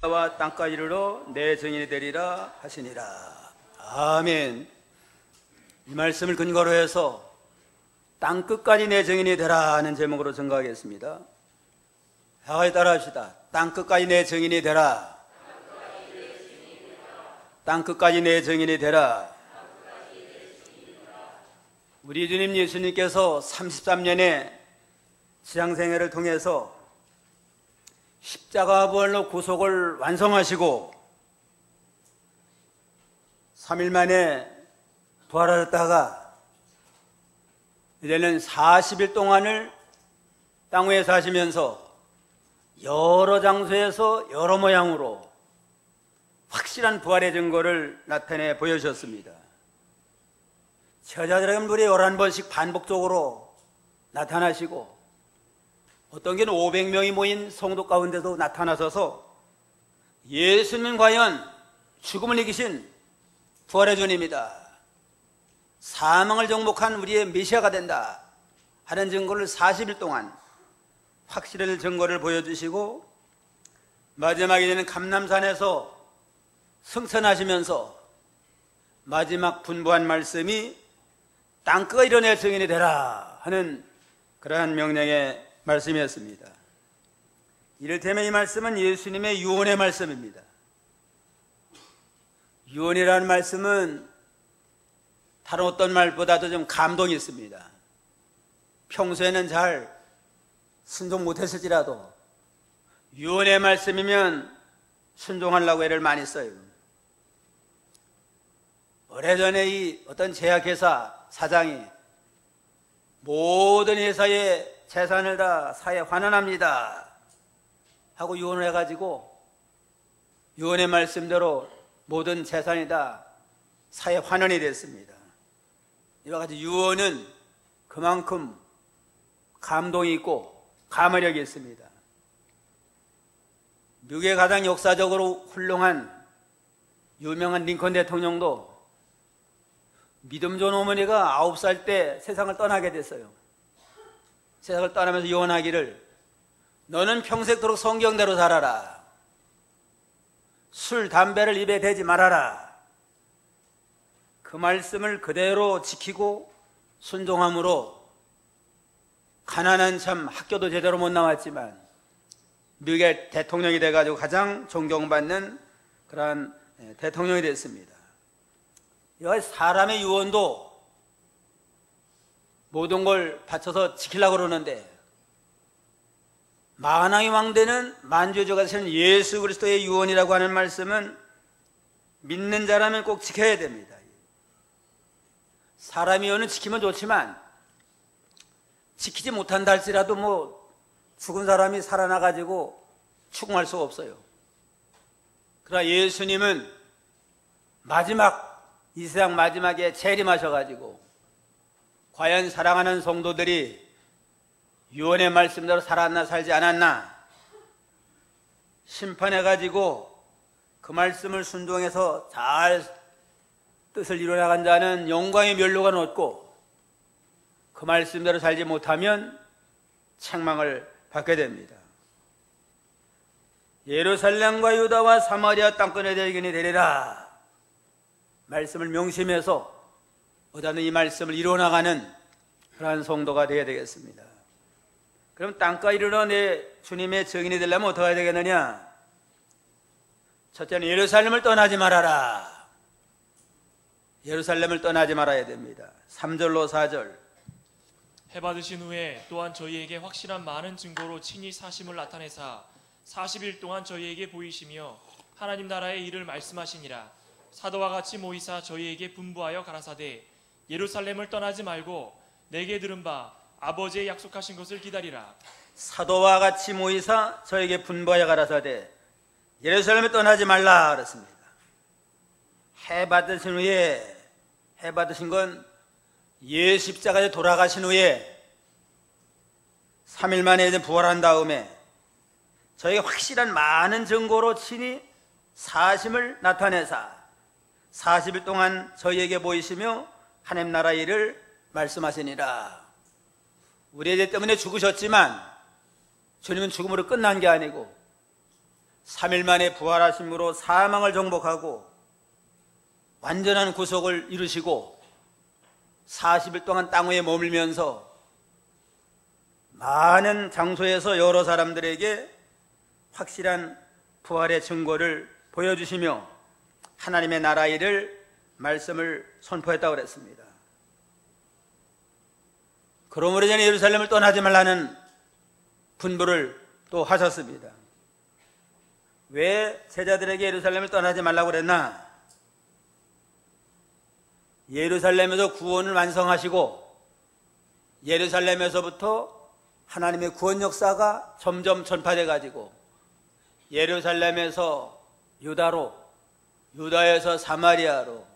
와 땅과 이르러 내 증인이 되리라 하시니라. 아멘. 이 말씀을 근거로 해서 땅 끝까지 내 증인이 되라 하는 제목으로 증거하겠습니다. 하와이 따라 합시다. 땅 끝까지 내 증인이 되라. 땅 끝까지 내 증인이 되라. 우리 주님 예수님께서 33년의 지상생애를 통해서 십자가 부활로 구속을 완성하시고 3일 만에 부활하셨다가 이제는 40일 동안을 땅 위에 사시면서 여러 장소에서 여러 모양으로 확실한 부활의 증거를 나타내 보여주셨습니다. 제자들에게 무려 11번씩 반복적으로 나타나시고 어떤 경우는 500명이 모인 성도 가운데도 나타나셔서 예수님은 과연 죽음을 이기신 부활의 주님이다, 사망을 정복한 우리의 메시아가 된다 하는 증거를 40일 동안 확실한 증거를 보여주시고 마지막에는 감람산에서 승천하시면서 마지막 분부한 말씀이 땅끝 이뤄내 증인이 되라 하는 그러한 명령의 말씀이었습니다. 이를테면 이 말씀은 예수님의 유언의 말씀입니다. 유언이라는 말씀은 다른 어떤 말보다도 좀 감동이 있습니다. 평소에는 잘 순종 못했을지라도 유언의 말씀이면 순종하려고 애를 많이 써요. 오래전에 이 어떤 제약회사 사장이 모든 회사의 재산을 다 사회에 환원합니다 하고 유언을 해가지고 유언의 말씀대로 모든 재산이 다 사회 환원이 됐습니다. 이와 같이 유언은 그만큼 감동이 있고 가마력이 있습니다. 미국의 가장 역사적으로 훌륭한 유명한 링컨 대통령도 믿음 좋은 어머니가 9살 때 세상을 떠나게 됐어요. 세상을 떠나면서 유언하기를, 너는 평생도록 성경대로 살아라. 술, 담배를 입에 대지 말아라. 그 말씀을 그대로 지키고 순종함으로 가난한 참 학교도 제대로 못 나왔지만 미국의 대통령이 돼가지고 가장 존경받는 그러한 대통령이 됐습니다. 사람의 유언도 모든 걸 바쳐서 지키려고 그러는데 만왕의 왕되는 만주주가 되시는 예수 그리스도의 유언이라고 하는 말씀은 믿는 자라면 꼭 지켜야 됩니다. 사람의 유언은 지키면 좋지만 지키지 못한다 할지라도 죽은 사람이 살아나가지고 추궁할 수가 없어요. 그러나 예수님은 이 세상 마지막에 재림하셔가지고 과연 사랑하는 성도들이 유언의 말씀대로 살았나 살지 않았나 심판해가지고 그 말씀을 순종해서 잘 뜻을 이루어나간 자는 영광의 멸류관을 얻고 그 말씀대로 살지 못하면 책망을 받게 됩니다. 예루살렘과 유다와 사마리아 땅끝에 대견이 되리라 말씀을 명심해서 어디든 이 말씀을 이루어나가는 그러한 성도가 되어야 되겠습니다. 그럼 땅까지 이르러 내 주님의 증인이 되려면 어떻게 해야 되겠느냐? 첫째는 예루살렘을 떠나지 말아라. 예루살렘을 떠나지 말아야 됩니다. 3절로 4절. 해받으신 후에 또한 저희에게 확실한 많은 증거로 친히 사심을 나타내사 40일 동안 저희에게 보이시며 하나님 나라의 일을 말씀하시니라. 사도와 같이 모이사 저희에게 분부하여 가라사대 예루살렘을 떠나지 말고 내게 들은 바 아버지의 약속하신 것을 기다리라. 사도와 같이 모이사 저에게 분부하여 가라사대 예루살렘을 떠나지 말라 그랬습니다. 해 받으신 건 예수 십자가에 돌아가신 후에 3일 만에 이제 부활한 다음에 저에게 확실한 많은 증거로 친히 사심을 나타내사 40일 동안 저희에게 보이시며 하나님 나라 일을 말씀하시니라. 우리의 죄 때문에 죽으셨지만 주님은 죽음으로 끝난 게 아니고 3일 만에 부활하심으로 사망을 정복하고 완전한 구속을 이루시고 40일 동안 땅 위에 머물면서 많은 장소에서 여러 사람들에게 확실한 부활의 증거를 보여주시며 하나님의 나라 일을 말씀을 선포했다고 그랬습니다. 그러므로 이제 예루살렘을 떠나지 말라는 분부를 또 하셨습니다. 왜 제자들에게 예루살렘을 떠나지 말라고 그랬나? 예루살렘에서 구원을 완성하시고 예루살렘에서부터 하나님의 구원 역사가 점점 전파돼 가지고 예루살렘에서 유다로, 유다에서 사마리아로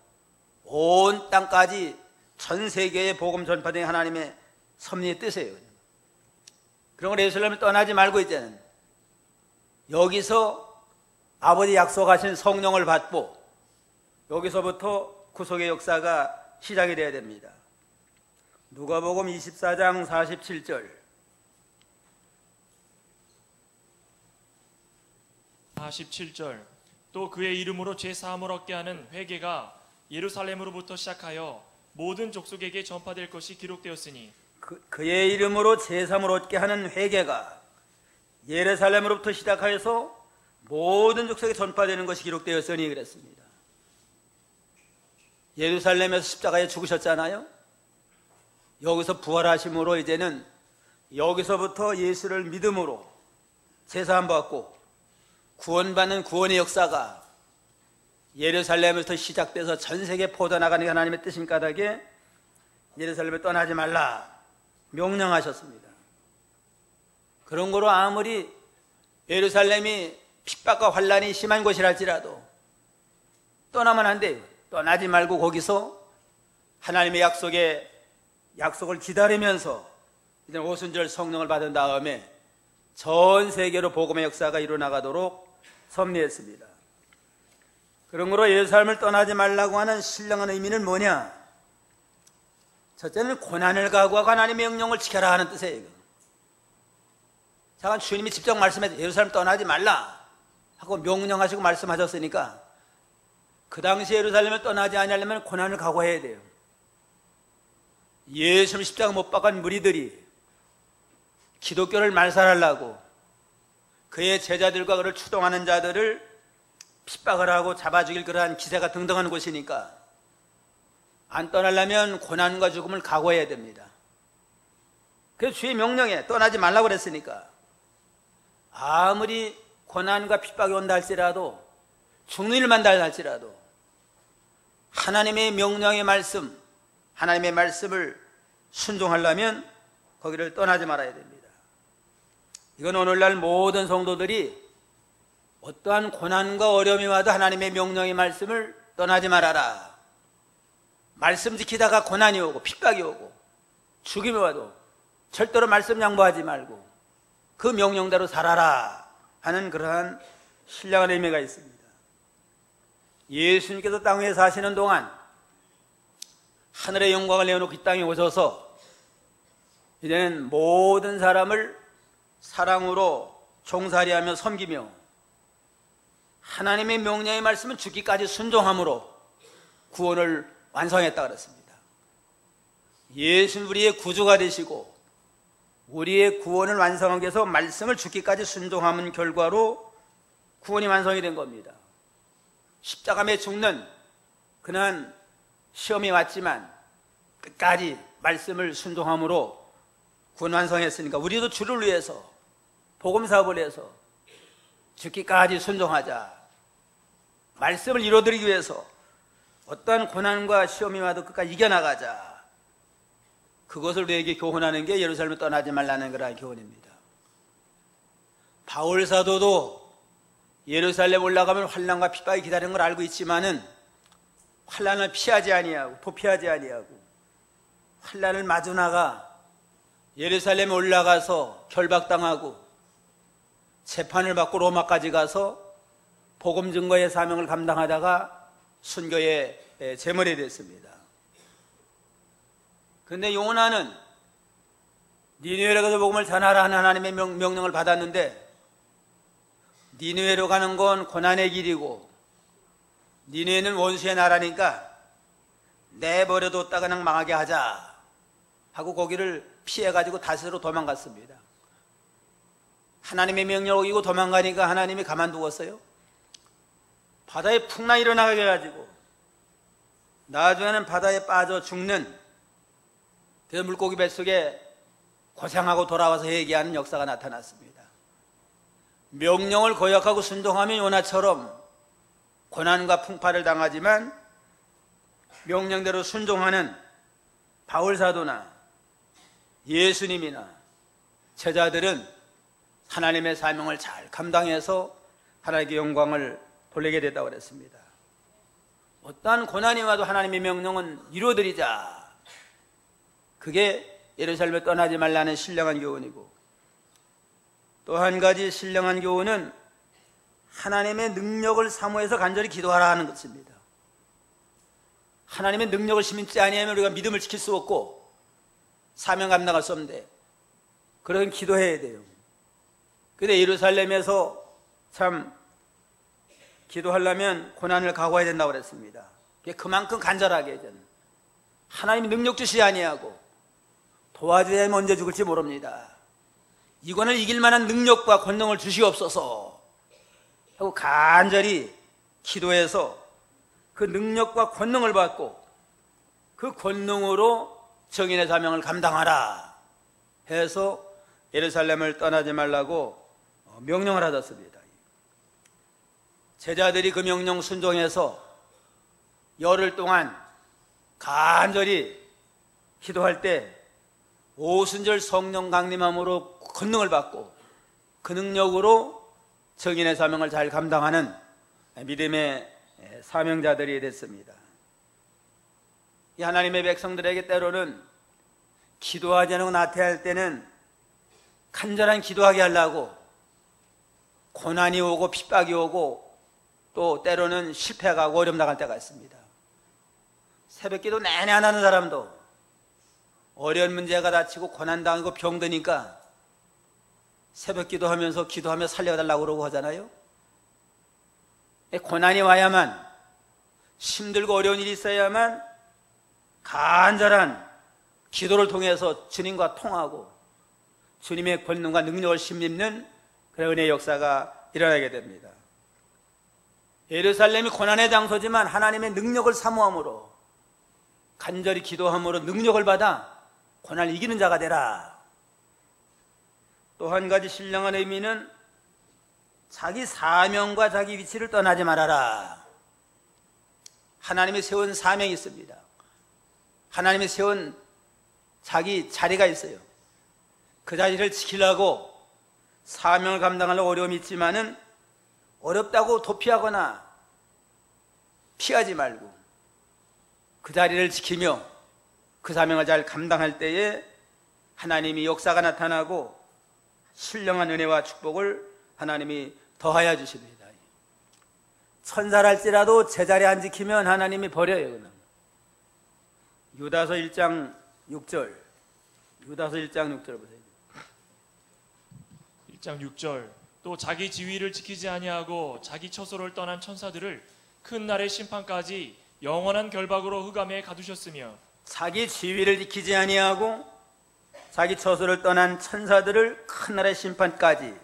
온 땅까지 전 세계에 복음 전파된 하나님의 섭리의 뜻이에요. 그러므로 예루살렘을 떠나지 말고 이제는 여기서 아버지 약속하신 성령을 받고 여기서부터 구속의 역사가 시작이 되어야 됩니다. 누가복음 24장 47절 47절 또 그의 이름으로 죄사함을 얻게 하는 회개가 예루살렘으로부터 시작하여 모든 족속에게 전파될 것이 기록되었으니 그의 이름으로 죄사함을 얻게 하는 회개가 예루살렘으로부터 시작하여서 모든 족속에 전파되는 것이 기록되었으니 그랬습니다. 예루살렘에서 십자가에 죽으셨잖아요. 여기서 부활하심으로 이제는 여기서부터 예수를 믿음으로 제사함 받고 구원받는 구원의 역사가 예루살렘에서 시작돼서 전 세계에 퍼져나가는 게 하나님의 뜻인 까닭에 예루살렘을 떠나지 말라 명령하셨습니다. 그런 거로 아무리 예루살렘이 핍박과 환란이 심한 곳이랄지라도 떠나면 안 돼요. 떠나지 말고 거기서 하나님의 약속을 기다리면서 이제 오순절 성령을 받은 다음에 전 세계로 복음의 역사가 이루어나가도록 섭리했습니다. 그러므로 예루살렘을 떠나지 말라고 하는 신령한 의미는 뭐냐? 첫째는 고난을 각오하고 하나님의 명령을 지켜라 하는 뜻이에요. 잠깐 주님이 직접 말씀해서 예루살렘 떠나지 말라 하고 명령하시고 말씀하셨으니까 그 당시 예루살렘을 떠나지 않으려면 고난을 각오해야 돼요. 예수를 십자가 못 박은 무리들이 기독교를 말살하려고 그의 제자들과 그를 추동하는 자들을 핍박을 하고 잡아 죽일 그러한 기세가 등등한 곳이니까 안 떠나려면 고난과 죽음을 각오해야 됩니다. 그래서 주의 명령에 떠나지 말라고 그랬으니까 아무리 고난과 핍박이 온다 할지라도 죽는 일만 다 할지라도 하나님의 명령의 말씀, 하나님의 말씀을 순종하려면 거기를 떠나지 말아야 됩니다. 이건 오늘날 모든 성도들이 어떠한 고난과 어려움이 와도 하나님의 명령의 말씀을 떠나지 말아라. 말씀 지키다가 고난이 오고 핍박이 오고 죽임이 와도 절대로 말씀 양보하지 말고 그 명령대로 살아라 하는 그러한 신령한 의미가 있습니다. 예수님께서 땅 위에 사시는 동안 하늘의 영광을 내어놓고 이 땅에 오셔서 이제는 모든 사람을 사랑으로 종살이하며 섬기며 하나님의 명령의 말씀은 죽기까지 순종함으로 구원을 완성했다 그랬습니다. 예수는 우리의 구주가 되시고 우리의 구원을 완성하기 위해서 말씀을 죽기까지 순종하는 결과로 구원이 완성이 된 겁니다. 십자가에 죽는 그는 시험이 왔지만 끝까지 말씀을 순종함으로 구원 완성했으니까 우리도 주를 위해서 복음 사업을 해서 죽기까지 순종하자. 말씀을 이루어드리기 위해서 어떠한 고난과 시험이 와도 끝까지 이겨나가자. 그것을 우리에게 교훈하는 게 예루살렘을 떠나지 말라는 그런 교훈입니다. 바울 사도도 예루살렘 올라가면 환난과 핍박이 기다리는 걸 알고 있지만은 환난을 피하지 아니하고 도피하지 아니하고 환난을 마주 나가 예루살렘에 올라가서 결박당하고 재판을 받고 로마까지 가서 복음 증거의 사명을 감당하다가 순교의 제물이 됐습니다. 그런데 요나는 니느웨에 가서 복음을 전하라 하는 하나님의 명령을 받았는데 니느웨로 가는 건 고난의 길이고 니느웨는 원수의 나라니까 내버려뒀다 그냥 망하게 하자 하고 거기를 피해가지고 다시로 도망갔습니다. 하나님의 명령을 어기고 도망가니까 하나님이 가만두었어요? 바다에 풍랑이 일어나게 해가지고 나중에는 바다에 빠져 죽는 그 물고기 뱃속에 고생하고 돌아와서 얘기하는 역사가 나타났습니다. 명령을 거역하고 순종하면 요나처럼 고난과 풍파를 당하지만 명령대로 순종하는 바울사도나 예수님이나 제자들은 하나님의 사명을 잘 감당해서 하나님께 영광을 돌리게 됐다고 그랬습니다. 어떠한 고난이 와도 하나님의 명령은 이루어드리자. 그게 예루살렘에 떠나지 말라는 신령한 교훈이고, 또 한 가지 신령한 교훈은 하나님의 능력을 사모해서 간절히 기도하라 하는 것입니다. 하나님의 능력을 심지 아니하면 우리가 믿음을 지킬 수 없고 사명 감당할 수 없는데 그런 기도해야 돼요. 근데 예루살렘에서 참 기도하려면 고난을 각오해야 된다고 그랬습니다. 그만큼 간절하게 하나님이 능력 주시 아니하고 도와줘야 하면 언제 죽을지 모릅니다. 이관을 이길 만한 능력과 권능을 주시옵소서 하고 간절히 기도해서 그 능력과 권능을 받고 그 권능으로 정인의 사명을 감당하라 해서 예루살렘을 떠나지 말라고 명령을 하셨습니다. 제자들이 그 명령 순종해서 열흘 동안 간절히 기도할 때 오순절 성령 강림함으로 권능을 받고 그 능력으로 정인의 사명을 잘 감당하는 믿음의 사명자들이 됐습니다. 이 하나님의 백성들에게 때로는 기도하지 않고 나태할 때는 간절한 기도하게 하려고 고난이 오고 핍박이 오고 또 때로는 실패하고 어려움 나갈 때가 있습니다. 새벽기도 내내 안 하는 사람도 어려운 문제가 닥치고 고난당하고 병드니까 새벽기도 하면서 기도하며 살려달라고 그러고 하잖아요. 고난이 와야만, 힘들고 어려운 일이 있어야만 간절한 기도를 통해서 주님과 통하고 주님의 권능과 능력을 힘입는 그런 은혜의 역사가 일어나게 됩니다. 예루살렘이 고난의 장소지만 하나님의 능력을 사모함으로 간절히 기도함으로 능력을 받아 고난을 이기는 자가 되라. 또 한 가지 신령한 의미는 자기 사명과 자기 위치를 떠나지 말아라. 하나님이 세운 사명이 있습니다. 하나님이 세운 자기 자리가 있어요. 그 자리를 지키려고 사명을 감당하려고 어려움이 있지만은 어렵다고 도피하거나 피하지 말고 그 자리를 지키며 그 사명을 잘 감당할 때에 하나님이 역사가 나타나고 신령한 은혜와 축복을 하나님이 더하여 주십니다. 천사랄지라도 제자리 안 지키면 하나님이 버려요. 그냥. 유다서 1장 6절 유다서 1장 6절 보세요. 1장 6절 또 자기 지위를 지키지 아니하고 자기 처소를 떠난 천사들을 큰 날의 심판까지 영원한 결박으로 흑암에 가두셨으며 자기 지위를 지키지 아니하고 자기 처소를 떠난 천사들을 큰 날의 심판까지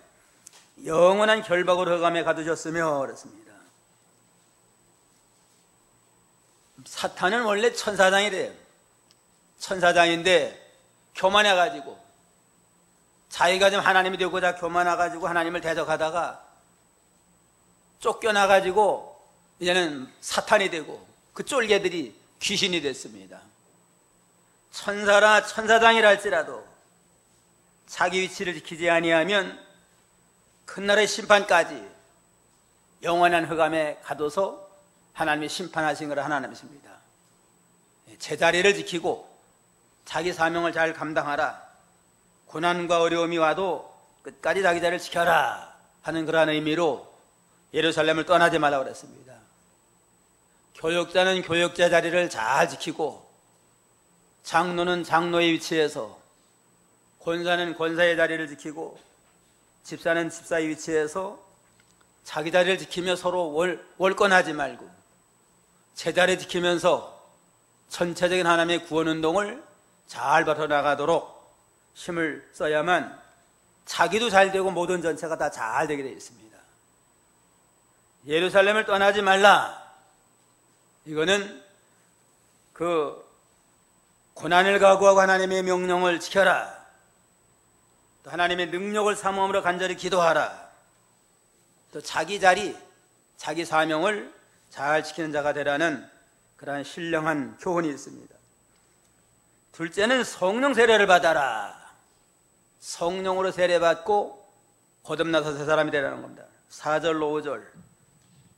영원한 결박으로 흑암에 가두셨으며 그랬습니다. 사탄은 원래 천사장이래요. 천사장인데 교만해가지고 자기가 좀 하나님이 되고자 교만해가지고 하나님을 대적하다가 쫓겨나가지고 이제는 사탄이 되고 그 쫄개들이 귀신이 됐습니다. 천사라 천사장이라 할지라도 자기 위치를 지키지 아니하면 큰 날의 심판까지 영원한 흑암에 가둬서 하나님이 심판하신 것을 하나님이십니다. 제자리를 지키고 자기 사명을 잘 감당하라. 고난과 어려움이 와도 끝까지 자기 자리를 지켜라 하는 그러한 의미로 예루살렘을 떠나지 말라고 그랬습니다. 교역자는 교역자 자리를 잘 지키고 장로는 장로의 위치에서, 권사는 권사의 자리를 지키고 집사는 집사의 위치에서 자기 자리를 지키며 서로 월권하지 말고 제자리 지키면서 전체적인 하나님의 구원운동을 잘 벌어나가도록 힘을 써야만 자기도 잘 되고 모든 전체가 다 잘 되게 되어 있습니다. 예루살렘을 떠나지 말라. 이거는 그 고난을 각오하고 하나님의 명령을 지켜라. 또 하나님의 능력을 사모함으로 간절히 기도하라. 또 자기 자리, 자기 사명을 잘 지키는 자가 되라는 그러한 신령한 교훈이 있습니다. 둘째는 성령 세례를 받아라. 성령으로 세례받고 거듭나서 새 사람이 되라는 겁니다. 4절로 5절.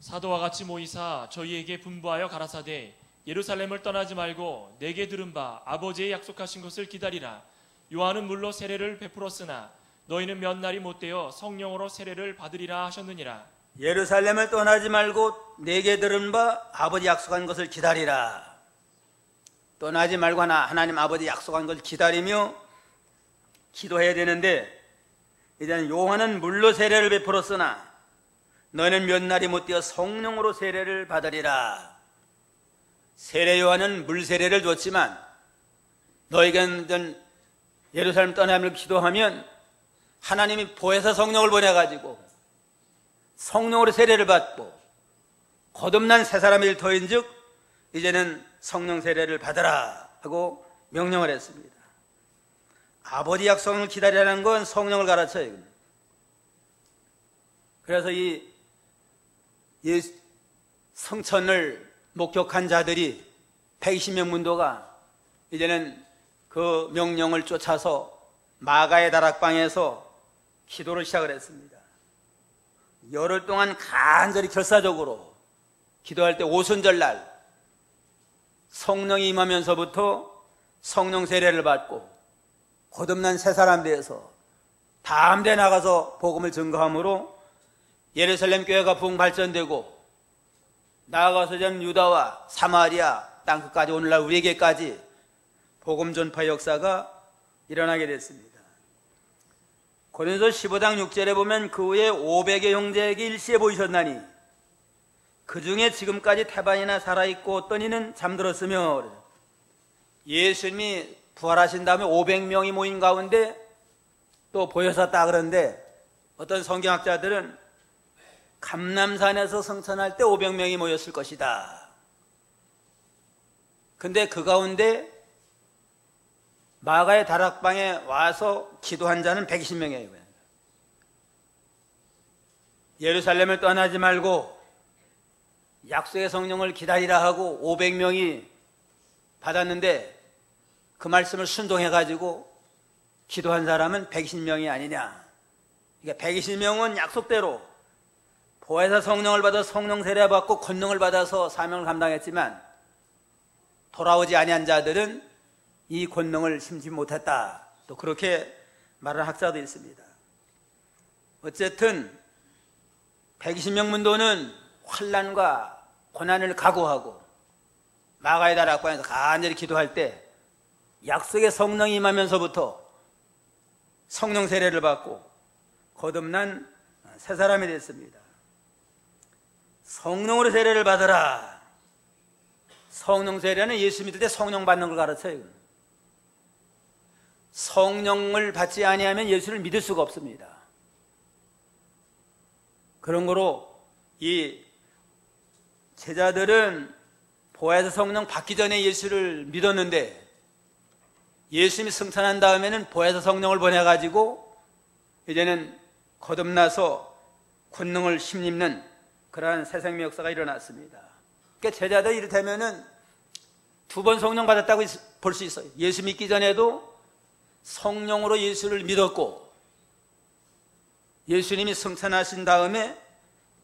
사도와 같이 모이사 저희에게 분부하여 가라사대 예루살렘을 떠나지 말고 내게 들은 바 아버지의 약속하신 것을 기다리라. 요한은 물로 세례를 베풀었으나 너희는 몇 날이 못되어 성령으로 세례를 받으리라 하셨느니라. 예루살렘을 떠나지 말고 내게 들은 바 아버지 약속한 것을 기다리라. 떠나지 말고 하나님 아버지 약속한 것을 기다리며 기도해야 되는데, 이제는 요한은 물로 세례를 베풀었으나 너희는 몇 날이 못되어 성령으로 세례를 받으리라. 세례 요한은 물 세례를 줬지만 너희가 예루살렘 떠나면 기도하면 하나님이 보혜사 성령을 보내가지고 성령으로 세례를 받고 거듭난 새 사람이 될 터인즉 이제는 성령 세례를 받으라 하고 명령을 했습니다. 아버지 약속을 기다리라는 건 성령을 가르쳐요. 그래서 이 성천을 목격한 자들이 120명 문도가 이제는 그 명령을 쫓아서 마가의 다락방에서 기도를 시작을 했습니다. 열흘 동안 간절히 결사적으로 기도할 때 오순절날 성령이 임하면서부터 성령 세례를 받고 거듭난 새 사람 되어서 다음 데 나가서 복음을 증거함으로 예루살렘 교회가 부흥 발전되고 나아가서 전 유다와 사마리아 땅끝까지 오늘날 우리에게까지 복음 전파 역사가 일어나게 됐습니다. 고린도서 15장 6절에 보면 그 후에 500의 형제에게 일시에 보이셨나니 그 중에 지금까지 태반이나 살아있고 어떤 이는 잠들었으며, 예수님이 부활하신 다음에 500명이 모인 가운데 또 보여졌다 그러는데 어떤 성경학자들은 감람산에서 성천할 때 500명이 모였을 것이다. 근데 그 가운데 마가의 다락방에 와서 기도한 자는 120명이에요. 예루살렘을 떠나지 말고 약속의 성령을 기다리라 하고 500명이 받았는데 그 말씀을 순종해가지고 기도한 사람은 120명이 아니냐. 그러니까 120명은 약속대로 보혜사 성령을 받아 성령 세례 받고 권능을 받아서 사명을 감당했지만 돌아오지 아니한 자들은 이 권능을 심지 못했다. 또 그렇게 말하는 학자도 있습니다. 어쨌든 120명 문도는 환난과 고난을 각오하고 마가의 다락방에서 간절히 기도할 때 약속의 성령이 임하면서부터 성령 세례를 받고 거듭난 새 사람이 됐습니다. 성령으로 세례를 받으라. 성령 세례는 예수 믿을 때 성령 받는 걸 가르쳐요. 성령을 받지 아니하면 예수를 믿을 수가 없습니다. 그런 거로 이 제자들은 보혜사 성령 받기 전에 예수를 믿었는데 예수님이 승천한 다음에는 보혜사 성령을 보내가지고 이제는 거듭나서 권능을 힘입는 그러한 새 생명 역사가 일어났습니다. 그러니까 제자들 이를테면은 2번 성령 받았다고 볼 수 있어요. 예수 믿기 전에도 성령으로 예수를 믿었고 예수님이 승천하신 다음에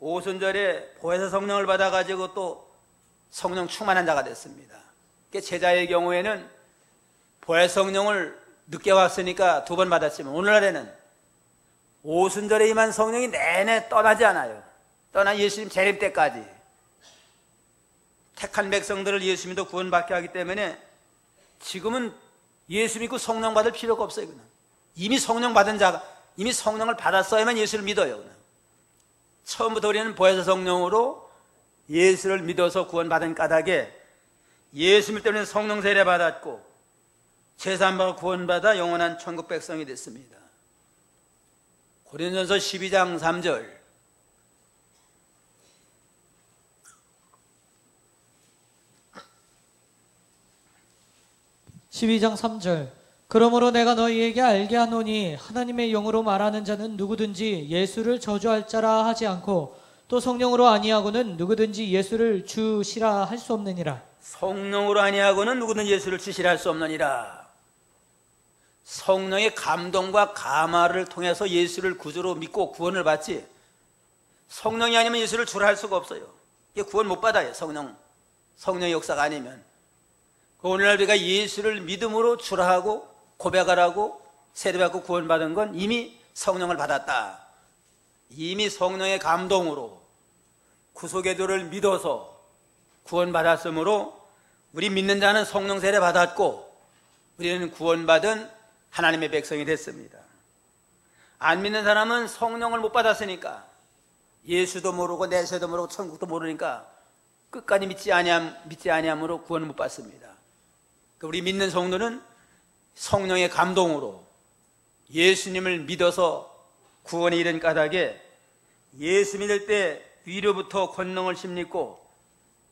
오순절에 보혜사 성령을 받아가지고 또 성령 충만한 자가 됐습니다. 그러니까 제자의 경우에는 보혜사 성령을 늦게 왔으니까 2번 받았지만 오늘날에는 오순절에 임한 성령이 내내 떠나지 않아요. 떠나 예수님 재림 때까지 택한 백성들을 예수 믿어 구원받게 하기 때문에 지금은 예수 믿고 성령 받을 필요가 없어요. 그냥. 이미 성령 받은 자가 이미 성령을 받았어야만 예수를 믿어요. 그냥. 처음부터 우리는 보혜사 성령으로 예수를 믿어서 구원받은 까닭에 예수 믿을 때는 성령 세례 받았고 제사함받아 구원받아 영원한 천국 백성이 됐습니다. 고린도전서 12장 3절. 그러므로 내가 너희에게 알게 하노니 하나님의 영으로 말하는 자는 누구든지 예수를 저주할 자라 하지 않고 또 성령으로 아니하고는 누구든지 예수를 주시라 할 수 없느니라. 성령으로 아니하고는 누구든지 예수를 주시라 할 수 없느니라. 성령의 감동과 감화를 통해서 예수를 구주로 믿고 구원을 받지, 성령이 아니면 예수를 주라 할 수가 없어요. 이게 구원 못 받아요. 성령의 역사가 아니면. 오늘날 우리가 예수를 믿음으로 주라 하고 고백하라고 세례받고 구원받은 건 이미 성령을 받았다. 이미 성령의 감동으로 구속의 도를 믿어서 구원받았으므로 우리 믿는 자는 성령 세례 받았고 우리는 구원받은 하나님의 백성이 됐습니다. 안 믿는 사람은 성령을 못 받았으니까, 예수도 모르고 내세도 모르고 천국도 모르니까 끝까지 믿지 아니함으로 구원을 못 받습니다. 우리 믿는 성도는 성령의 감동으로 예수님을 믿어서 구원에 이른 까닭에 예수 믿을 때 위로부터 권능을 힘입고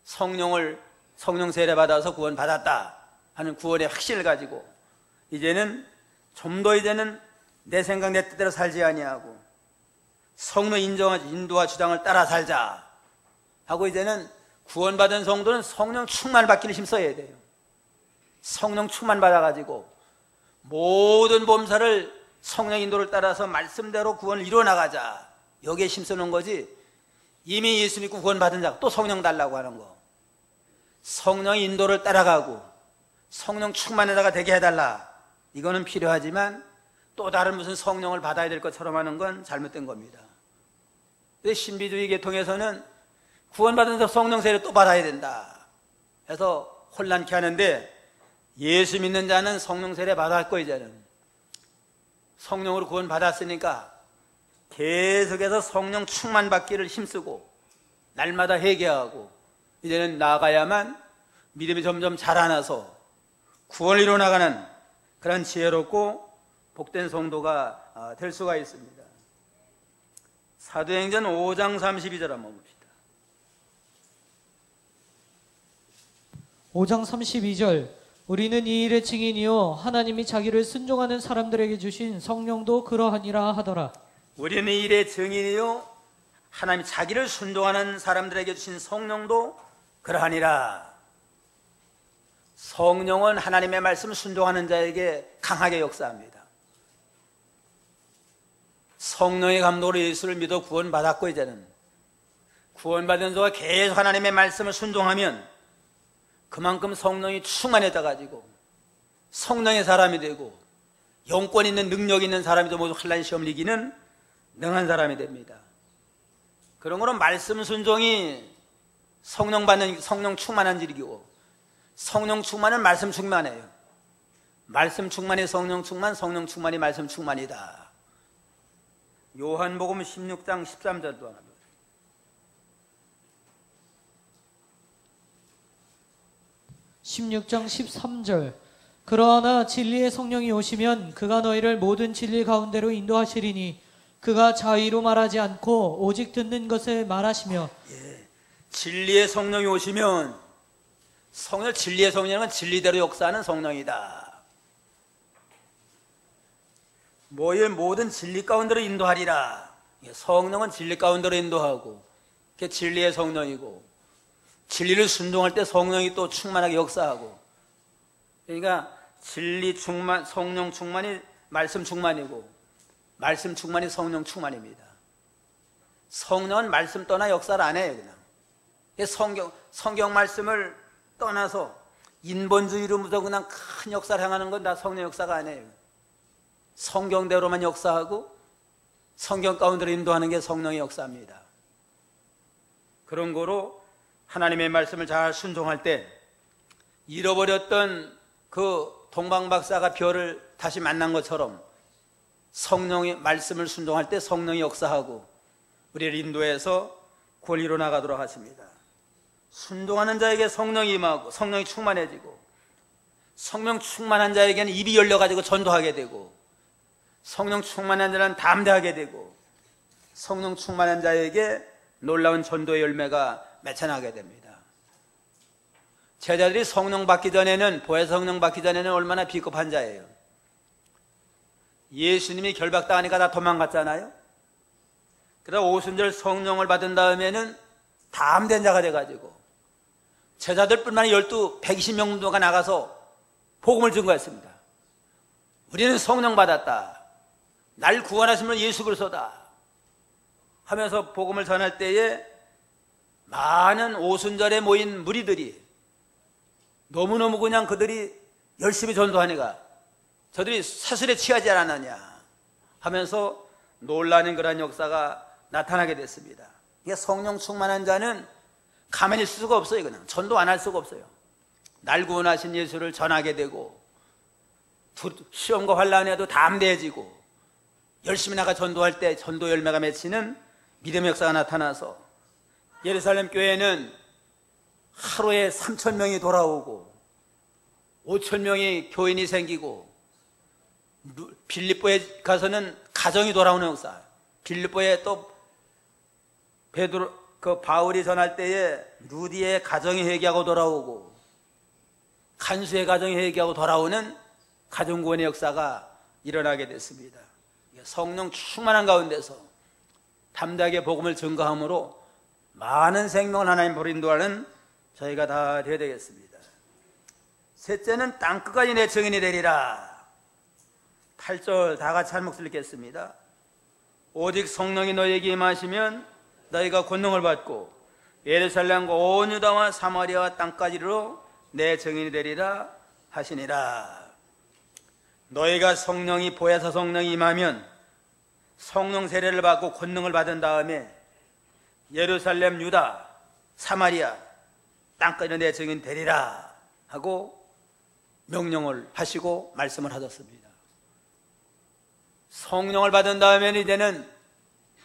성령 세례 받아서 구원 받았다 하는 구원의 확신을 가지고 이제는 좀 더 내 생각 내 뜻대로 살지 아니하고 성령 인도와 주장을 따라 살자 하고, 이제는 구원받은 성도는 성령 충만 받기를 힘써야 돼요. 성령 충만 받아가지고 모든 범사를 성령 인도를 따라서 말씀대로 구원을 이뤄나가자, 여기에 힘쓰는 거지. 이미 예수 믿고 구원받은 자 또 성령 달라고 하는 거, 성령의 인도를 따라가고 성령 충만에다가 되게 해달라, 이거는 필요하지만 또 다른 무슨 성령을 받아야 될 것처럼 하는 건 잘못된 겁니다. 신비주의 계통에서는 구원받은 성령 세례 또 받아야 된다 해서 혼란케 하는데, 예수 믿는 자는 성령 세례 받았고 이제는 성령으로 구원 받았으니까 계속해서 성령 충만 받기를 힘쓰고 날마다 회개하고 이제는 나아가야만 믿음이 점점 자라나서 구원을 이뤄나가는 그런 지혜롭고 복된 성도가 될 수가 있습니다. 사도행전 5장 32절 한번 봅시다. 5장 32절. 우리는 이 일의 증인이요 하나님이 자기를 순종하는 사람들에게 주신 성령도 그러하니라 하더라. 우리는 이 일의 증인이요 하나님이 자기를 순종하는 사람들에게 주신 성령도 그러하니라. 성령은 하나님의 말씀을 순종하는 자에게 강하게 역사합니다. 성령의 감동으로 예수를 믿어 구원받았고 이제는 구원받은 자가 계속 하나님의 말씀을 순종하면 그만큼 성령이 충만해져 가지고 성령의 사람이 되고 영권 있는 능력 있는 사람이 되고 모두 환난 시험을 이기는 능한 사람이 됩니다. 그런 거는 말씀 순종이 성령 충만한 일이고, 성령 충만은 말씀 충만이에요. 말씀 충만이 성령 충만, 성령 충만이 말씀 충만이다. 요한복음 16장 13절도 하나. 16장 13절. 그러나 진리의 성령이 오시면 그가 너희를 모든 진리 가운데로 인도하시리니 그가 자의로 말하지 않고 오직 듣는 것을 말하시며. 진리의 성령이 오시면, 진리의 성령은 진리대로 역사하는 성령이다. 모든 진리 가운데로 인도하리라. 성령은 진리 가운데로 인도하고 그게 진리의 성령이고, 진리를 순종할 때 성령이 또 충만하게 역사하고, 그러니까 진리 충만, 성령 충만이 말씀 충만이고 말씀 충만이 성령 충만입니다. 성령은 말씀 떠나 역사를 안 해요. 그냥 성경 말씀을 떠나서 인본주의로 무서 그냥 큰 역사를 행하는 건 다 성령 역사가 아니에요. 성경대로만 역사하고 성경 가운데로 인도하는 게 성령의 역사입니다. 그런 거로 하나님의 말씀을 잘 순종할 때 잃어버렸던 그 동방박사가 별을 다시 만난 것처럼 성령의 말씀을 순종할 때 성령이 역사하고 우리를 인도해서 구원을 이루어나가도록 하십니다. 순종하는 자에게 성령이 임하고 성령이 충만해지고, 성령 충만한 자에게는 입이 열려가지고 전도하게 되고, 성령 충만한 자는 담대하게 되고, 성령 충만한 자에게 놀라운 전도의 열매가 맺혀나게 됩니다. 제자들이 성령 받기 전에는, 보혜사 성령 받기 전에는 얼마나 비겁한 자예요. 예수님이 결박당하니까 다 도망갔잖아요. 그러다 오순절 성령을 받은 다음에는 담대한 자가 돼가지고 제자들뿐만 아니라 120명 정도가 나가서 복음을 증거했습니다. 우리는 성령 받았다, 날 구원하신 분은 예수 그리스도다 하면서 복음을 전할 때에 많은 오순절에 모인 무리들이 너무너무 그냥 그들이 열심히 전도하니까 저들이 사슬에 취하지 않았느냐 하면서 놀라는 그런 역사가 나타나게 됐습니다. 이게 성령 충만한 자는 가만히 있을 수가 없어요. 그냥 전도 안 할 수가 없어요. 날 구원하신 예수를 전하게 되고, 시험과 환난에도 담대해지고, 열심히 나가 전도할 때 전도 열매가 맺히는 믿음의 역사가 나타나서 예루살렘 교회는 하루에 3,000명이 돌아오고 5,000명이 교인이 생기고, 빌립보에 가서는 가정이 돌아오는 역사, 빌립보에 또 바울이 전할 때에 루디의 가정이 회개하고 돌아오고, 간수의 가정이 회개하고 돌아오는 가정구원의 역사가 일어나게 됐습니다. 성령 충만한 가운데서 담대하게 복음을 증거함으로 많은 생명을 하나님 보러 인도하는 저희가 다 되어야 되겠습니다. 셋째는 땅끝까지 내 증인이 되리라. 8절 다 같이 한 목소리 읽겠습니다. 오직 성령이 너희에게 임하시면 너희가 권능을 받고 예루살렘과 온 유다와 사마리아와 땅까지로 내 증인이 되리라 하시니라. 너희가 성령이, 보혜사 성령이 임하면 성령 세례를 받고 권능을 받은 다음에 예루살렘, 유다, 사마리아 땅까지로 내 증인이 되리라 하고 명령을 하시고 말씀을 하셨습니다. 성령을 받은 다음에는 이제는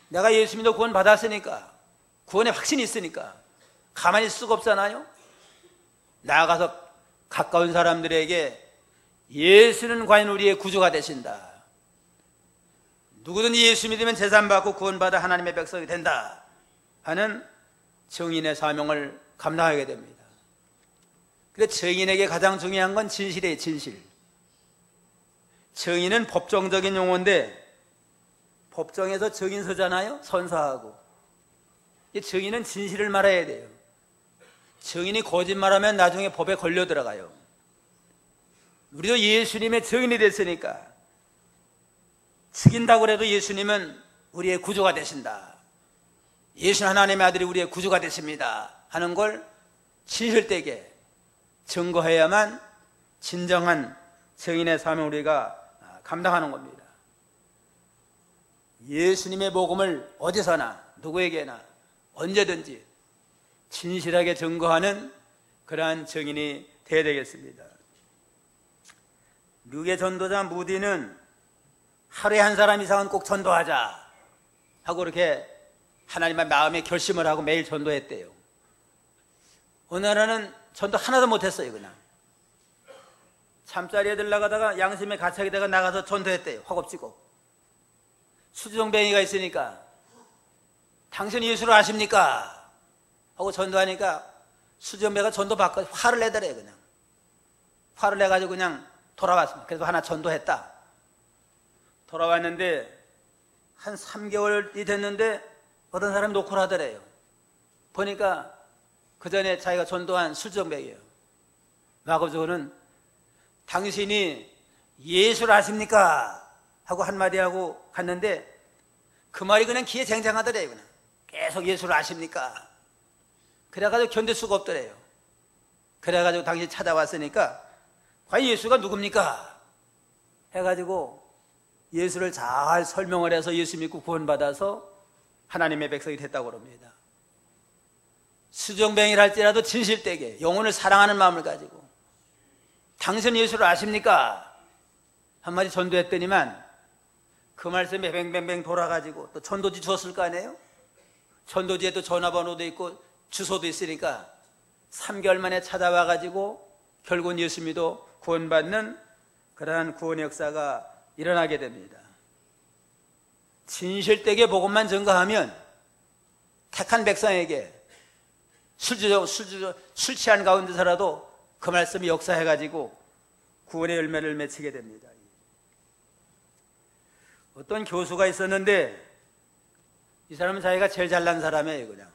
내가 예수 믿어 구원 받았으니까, 구원의 확신이 있으니까 가만히 있을 수가 없잖아요. 나아가서 가까운 사람들에게 예수는 과연 우리의 구주가 되신다, 누구든지 예수 믿으면 제산받고 구원받아 하나님의 백성이 된다 하는 증인의 사명을 감당하게 됩니다. 그런데 증인에게 가장 중요한 건 진실이에요. 진실. 증인은 법정적인 용어인데, 법정에서 증인 서잖아요. 선서하고. 이 증인은 진실을 말해야 돼요. 증인이 거짓말하면 나중에 법에 걸려 들어가요. 우리도 예수님의 증인이 됐으니까 죽인다고 해도 예수님은 우리의 구주가 되신다, 예수는 하나님의 아들이 우리의 구주가 되십니다 하는 걸 진실되게 증거해야만 진정한 증인의 사명을 우리가 감당하는 겁니다. 예수님의 복음을 어디서나 누구에게나 언제든지 진실하게 증거하는 그러한 증인이 되어야 되겠습니다. 미국의 전도자 무디는 하루에 한 사람 이상은 꼭 전도하자 하고 그렇게 하나님의 마음에 결심을 하고 매일 전도했대요. 어느 날은 전도 하나도 못했어요. 그냥 잠자리에 들나가다가 양심에 갇히게 되가 나가서 전도했대요. 허겁지겁. 수주정뱅이가 있으니까 당신 예수를 아십니까? 하고 전도하니까 수주정뱅이가 전도 받고 화를 내더래요. 그냥 화를 내가지고 그냥 돌아왔습니다. 그래서 하나 전도했다. 돌아왔는데 한 3개월이 됐는데 어떤 사람이 녹화를 하더래요. 보니까 그 전에 자기가 전도한 수주정뱅이에요. 와가지고는 당신이 예수를 아십니까? 하고 한마디 하고 갔는데 그 말이 그냥 귀에 쟁쟁하더래요. 그냥 계속 예수를 아십니까? 그래가지고 견딜 수가 없더래요. 그래가지고 당신이 찾아왔으니까 과연 예수가 누굽니까? 해가지고 예수를 잘 설명을 해서 예수 믿고 구원받아서 하나님의 백성이 됐다고 합니다. 수정뱅이랄지라도 진실되게 영혼을 사랑하는 마음을 가지고 당신 예수를 아십니까? 한마디 전도했더니만 그 말씀에 뱅뱅뱅 돌아가지고 또 전도지 주었을 거 아니에요? 전도지에도 전화번호도 있고 주소도 있으니까 3개월 만에 찾아와 가지고 결국은 예수 믿어 구원받는 그러한 구원의 역사가 일어나게 됩니다. 진실되게 복음만 전가하면 택한 백성에게 술 취한 가운데서라도 그 말씀이 역사해가지고 구원의 열매를 맺히게 됩니다. 어떤 교수가 있었는데 이 사람은 자기가 제일 잘난 사람이에요. 그냥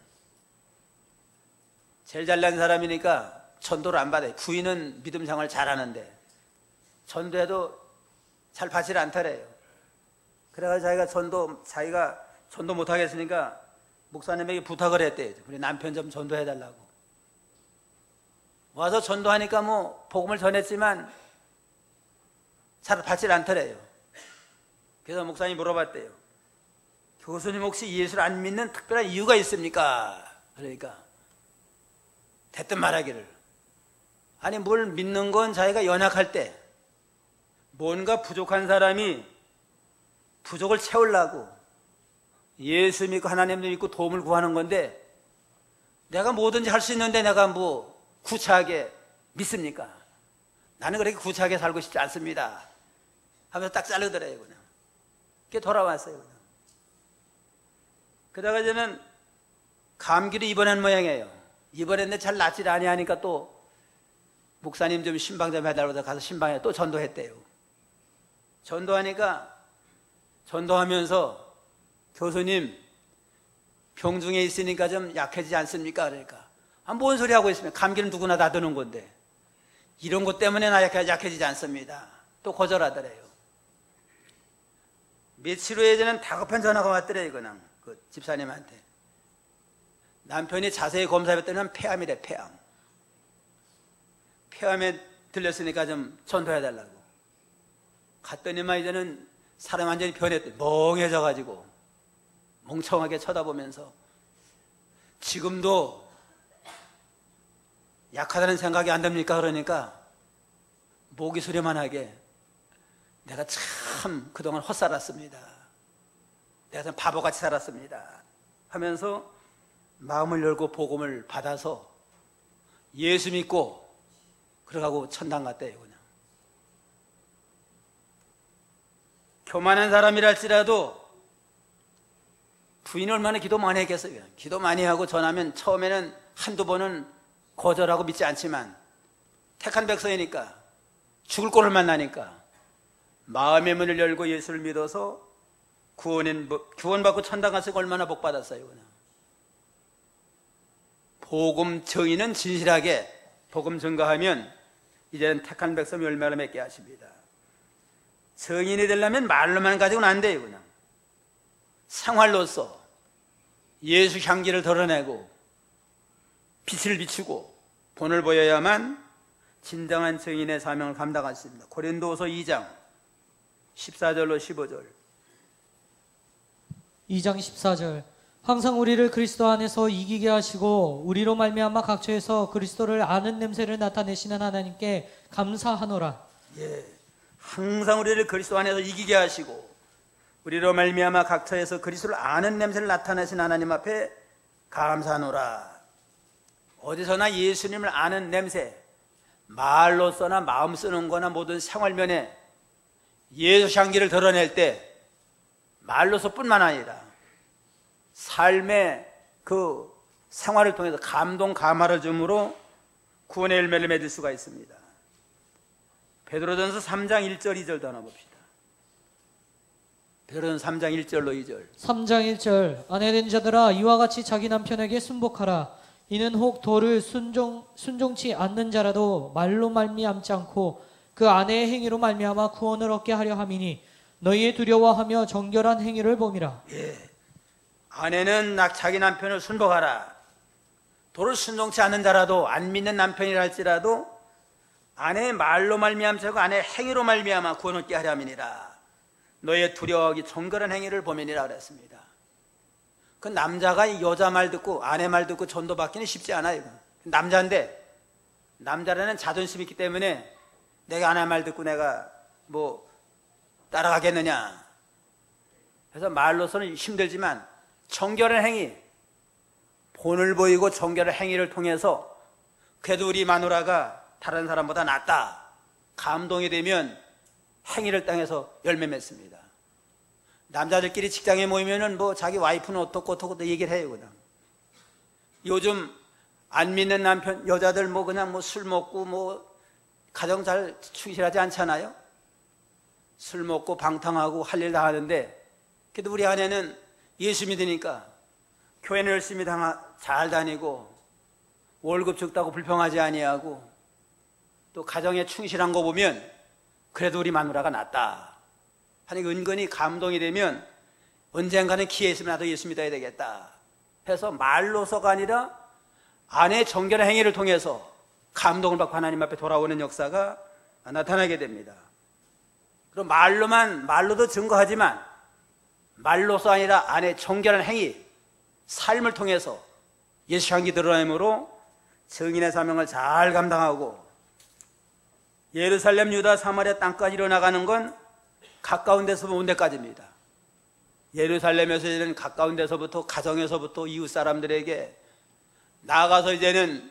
제일 잘난 사람이니까 전도를 안 받아요. 부인은 믿음 생활 잘하는데 전도해도 잘 받질 않더래요. 그래가지고 자기가 전도 못하겠으니까 목사님에게 부탁을 했대요. 우리 남편 좀 전도해달라고. 와서 전도하니까 뭐 복음을 전했지만 잘 받질 않더래요. 그래서 목사님이 물어봤대요. 교수님 혹시 예수를 안 믿는 특별한 이유가 있습니까? 그러니까 대뜸 말하기를, 아니 뭘 믿는 건 자기가 연약할 때 뭔가 부족한 사람이 부족을 채우려고 예수 믿고 하나님 믿고 도움을 구하는 건데, 내가 뭐든지 할 수 있는데 내가 뭐 구차하게 믿습니까? 나는 그렇게 구차하게 살고 싶지 않습니다 하면서 딱 자르더래요. 그냥 그게 돌아왔어요. 그냥. 그러다가 이제는 감기를 입원한 모양이에요. 입원했는데 잘 낫질 아니하니까 또 목사님 좀 신방 좀 해달라고 가서 신방에 또 전도했대요. 전도하면서 교수님 병중에 있으니까 좀 약해지지 않습니까? 그러니까 뭔 소리 하고 있으면 감기는 누구나 다 드는 건데 이런 것 때문에 나 약해지지 않습니다. 또 거절하더래요. 며칠 후에 저는 다급한 전화가 왔더래요. 그냥 그 집사님한테 남편이 자세히 검사해봤더니 폐암이래. 폐암에 들렸으니까 좀 전도해달라고. 갔더니만 이제는 사람 완전히 변했대. 멍해져가지고 멍청하게 쳐다보면서 지금도 약하다는 생각이 안 듭니까? 그러니까 목이 소리만하게 내가 참 그동안 헛살았습니다. 내가 참 바보같이 살았습니다 하면서 마음을 열고 복음을 받아서 예수 믿고 그러고 천당 갔대요. 그냥 교만한 사람이랄지라도 부인이 얼마나 기도 많이 했겠어요. 그냥. 기도 많이 하고 전하면 처음에는 한두 번은 거절하고 믿지 않지만 택한 백성이니까 죽을 꼴을 만나니까 마음의 문을 열고 예수를 믿어서 구원받고 천당 갔으니까 얼마나 복 받았어요. 그냥. 복음 증인은 진실하게 복음 증거하면 이제는 택한 백성 열매를 맺게 하십니다. 증인이 되려면 말로만 가지고는 안 돼요. 그냥 생활로서 예수 향기를 드러내고 빛을 비추고 본을 보여야만 진정한 증인의 사명을 감당할 수 있습니다. 고린도후서 2장 14절로 15절. 2장 14절. 항상 우리를 그리스도 안에서 이기게 하시고 우리로 말미암아 각처에서 그리스도를 아는 냄새를 나타내시는 하나님께 감사하노라. 예, 항상 우리를 그리스도 안에서 이기게 하시고 우리로 말미암아 각처에서 그리스도를 아는 냄새를 나타내신 하나님 앞에 감사하노라. 어디서나 예수님을 아는 냄새, 말로서나 마음 쓰는 거나 모든 생활면에 예수 향기를 드러낼 때 말로서뿐만 아니라 삶의 그 생활을 통해서 감동, 감화를 줌으로 구원의 열매를 맺을 수가 있습니다. 베드로전서 3장 1절 2절도 하나 봅시다. 베드로전서 3장 1절로 2절. 3장 1절. 아내된 자들아 이와 같이 자기 남편에게 순복하라. 이는 혹 도를 순종치 않는 자라도 말로 말미암지 않고 그 아내의 행위로 말미암아 구원을 얻게 하려 함이니 너희의 두려워하며 정결한 행위를 봄이라. 예. 아내는 자기 남편을 순복하라. 도를 순종치 않는 자라도, 안 믿는 남편이라 할지라도 아내의 말로 말미암지 않고 아내의 행위로 말미암아 구원을 얻게 하려 함이니라. 너희의 두려워하기 정결한 행위를 봄이니라 그랬습니다. 그 남자가 여자 말 듣고 아내 말 듣고 전도 받기는 쉽지 않아요. 남자인데 남자라는 자존심이 있기 때문에 내가 아내 말 듣고 내가 뭐 따라가겠느냐. 그래서 말로서는 힘들지만 정결한 행위, 본을 보이고 정결한 행위를 통해서 그래도 우리 마누라가 다른 사람보다 낫다 감동이 되면 행위를 땅에서 열매 맺습니다. 남자들끼리 직장에 모이면은 뭐 자기 와이프는 어떻고 얘기를 해요. 그냥 요즘 안 믿는 남편 여자들 뭐 그냥 뭐 술 먹고 뭐 가정 잘 충실하지 않잖아요. 술 먹고 방탕하고 할 일 다 하는데 그래도 우리 아내는 예수 믿으니까 교회는 열심히 잘 다니고 월급 적다고 불평하지 아니하고 또 가정에 충실한 거 보면 그래도 우리 마누라가 낫다 하니 은근히 감동이 되면 언젠가는 기회 있으면 나도 예수 믿어야 되겠다 해서 말로서가 아니라 아내의 정결한 행위를 통해서 감동을 받고 하나님 앞에 돌아오는 역사가 나타나게 됩니다. 그럼 말로도 증거하지만 말로서 아니라 아내의 정결한 행위, 삶을 통해서 예수 향기 드러남으로 증인의 사명을 잘 감당하고 예루살렘, 유다, 사마리아 땅까지 일어나가는 건 가까운 데서부터 온 데까지입니다. 예루살렘에서 이제는 가까운 데서부터 가정에서부터 이웃 사람들에게 나아가서 이제는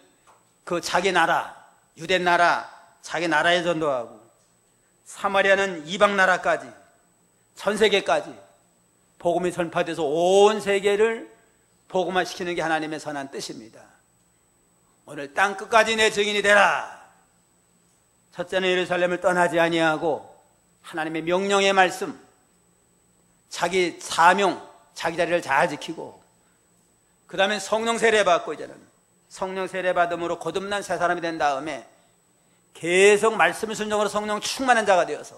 그 자기 나라, 유대 나라, 자기 나라에 전도하고 사마리아는 이방 나라까지 전 세계까지 복음이 전파돼서 온 세계를 복음화시키는 게 하나님의 선한 뜻입니다. 오늘 땅 끝까지 내 증인이 되라. 첫째는 예루살렘을 떠나지 아니하고 하나님의 명령의 말씀, 자기 사명, 자기 자리를 잘 지키고 그 다음에 성령 세례 받고 이제는 성령 세례 받음으로 거듭난 새 사람이 된 다음에 계속 말씀의 순종으로 성령 충만한 자가 되어서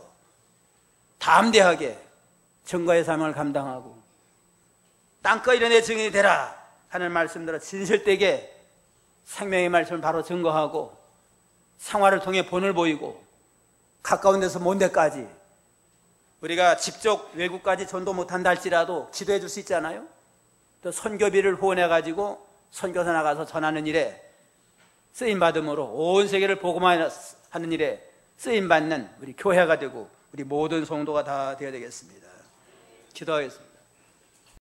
담대하게 증거의 사명을 감당하고 땅끝 이른의 증인이 되라 하는 말씀대로 진실되게 생명의 말씀을 바로 증거하고 생활을 통해 본을 보이고 가까운 데서 먼 데까지 우리가 직접 외국까지 전도 못한다 할지라도 지도해 줄 수 있잖아요. 또 선교비를 후원해 가지고 선교사 나가서 전하는 일에 쓰임받음으로 온 세계를 복음하는 일에 쓰임받는 우리 교회가 되고 우리 모든 성도가 다 되어야 되겠습니다. 기도하겠습니다.